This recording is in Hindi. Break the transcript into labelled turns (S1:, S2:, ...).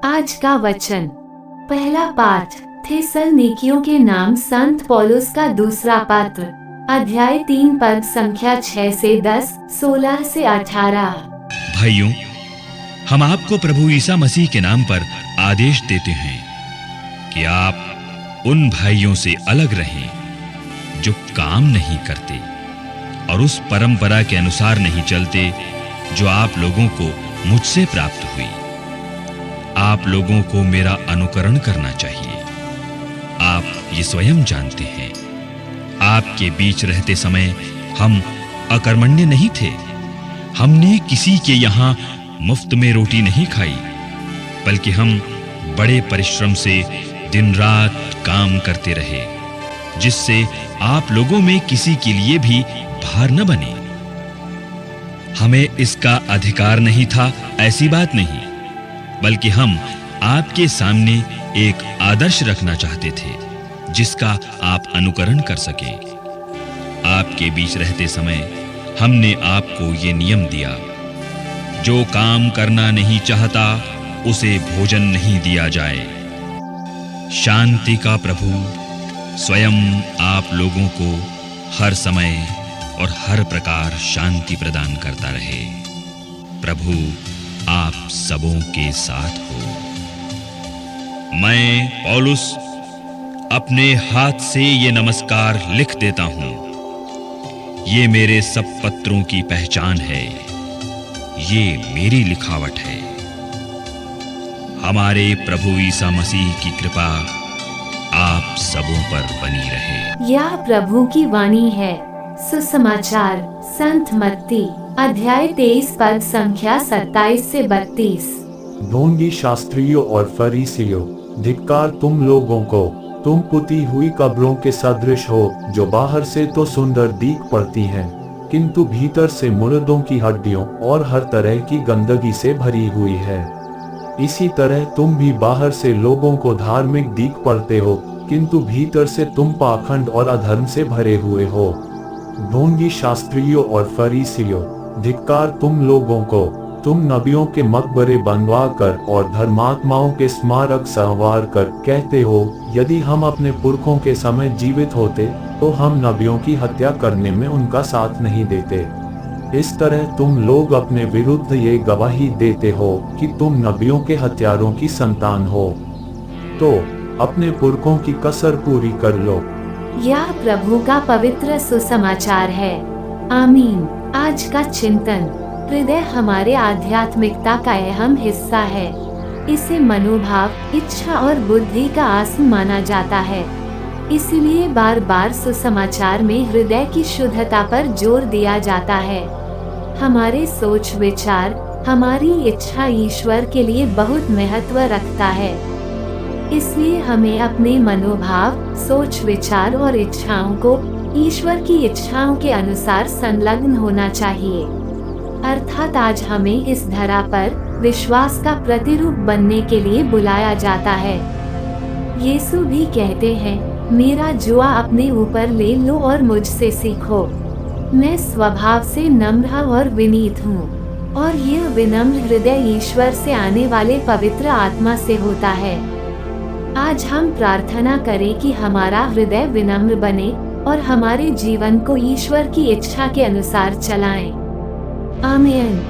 S1: आज का वचन। पहला पाठ थिस्सलुनीकियों के नाम संत पौलुस का दूसरा पत्र, अध्याय 3 पद संख्या 6 से 10, 16 से 18।
S2: भाइयों, हम आपको प्रभु ईसा मसीह के नाम पर आदेश देते हैं कि आप उन भाइयों से अलग रहें जो काम नहीं करते और उस परंपरा के अनुसार नहीं चलते जो आप लोगों को मुझसे प्राप्त हुई। आप लोगों को मेरा अनुकरण करना चाहिए। आप ये स्वयं जानते हैं, आपके बीच रहते समय हम अकर्मण्य नहीं थे। हमने किसी के यहाँ मुफ्त में रोटी नहीं खाई, बल्कि हम बड़े परिश्रम से दिन रात काम करते रहे, जिससे आप लोगों में किसी के लिए भी भार न बने। हमें इसका अधिकार नहीं था, ऐसी बात नहीं, बल्कि हम आपके सामने एक आदर्श रखना चाहते थे जिसका आप अनुकरण कर सकें। आपके बीच रहते समय हमने आपको ये नियम दिया, जो काम करना नहीं चाहता उसे भोजन नहीं दिया जाए। शांति का प्रभु स्वयं आप लोगों को हर समय और हर प्रकार शांति प्रदान करता रहे। प्रभु आप सबों के साथ हो। मैं पौलुस अपने हाथ से ये नमस्कार लिख देता हूं। ये मेरे सब पत्रों की पहचान है, ये मेरी लिखावट है। हमारे प्रभु ईसा मसीह की कृपा आप सबों पर बनी रहे।
S1: यह प्रभु की वाणी है। सुसमाचार संत मत्ती, अध्याय 23 पद संख्या 27 से 32।
S3: ढोंगी शास्त्रियों और फरीसियों, धिक्कार तुम लोगों को, तुम पुती हुई कब्रों के सदृश हो, जो बाहर से तो सुंदर दिख पड़ती हैं, किंतु भीतर से मुर्दों की हड्डियों और हर तरह की गंदगी से भरी हुई है। इसी तरह तुम भी बाहर से लोगों को धार्मिक दिख पड़ते हो, किंतु भीतर से तुम पाखंड और अधर्म से भरे हुए हो। ढोंगी शास्त्रियों और फरीसियों, धिक्कार तुम लोगों को, तुम नबियों के मकबरे बनवा कर और धर्मात्माओं के स्मारक संवार कर कहते हो, यदि हम अपने पुरखों के समय जीवित होते तो हम नबियों की हत्या करने में उनका साथ नहीं देते। इस तरह तुम लोग अपने विरुद्ध ये गवाही देते हो कि तुम नबियों के हत्यारों की संतान हो। तो अपने पुरखों की कसर पूरी कर लो।
S1: यह प्रभु का पवित्र सुसमाचार है। आमीन। आज का चिंतन। हृदय हमारे आध्यात्मिकता का अहम हिस्सा है। इसे मनोभाव, इच्छा और बुद्धि का आसन माना जाता है। इसलिए बार बार सुसमाचार में हृदय की शुद्धता पर जोर दिया जाता है। हमारे सोच विचार, हमारी इच्छा ईश्वर के लिए बहुत महत्व रखता है। इसलिए हमें अपने मनोभाव, सोच विचार और इच्छाओं को ईश्वर की इच्छाओं के अनुसार संलग्न होना चाहिए। अर्थात आज हमें इस धरा पर विश्वास का प्रतिरूप बनने के लिए बुलाया जाता है। यीशु भी कहते हैं, मेरा जुआ अपने ऊपर ले लो और मुझसे सीखो। मैं स्वभाव से नम्र और विनीत हूँ, और यह विनम्र हृदय ईश्वर से आने वाले पवित्र आत्मा से होता है। आज हम प्रार्थना करें कि हमारा हृदय विनम्र बने और हमारे जीवन को ईश्वर की इच्छा के अनुसार चलाएं। आमीन।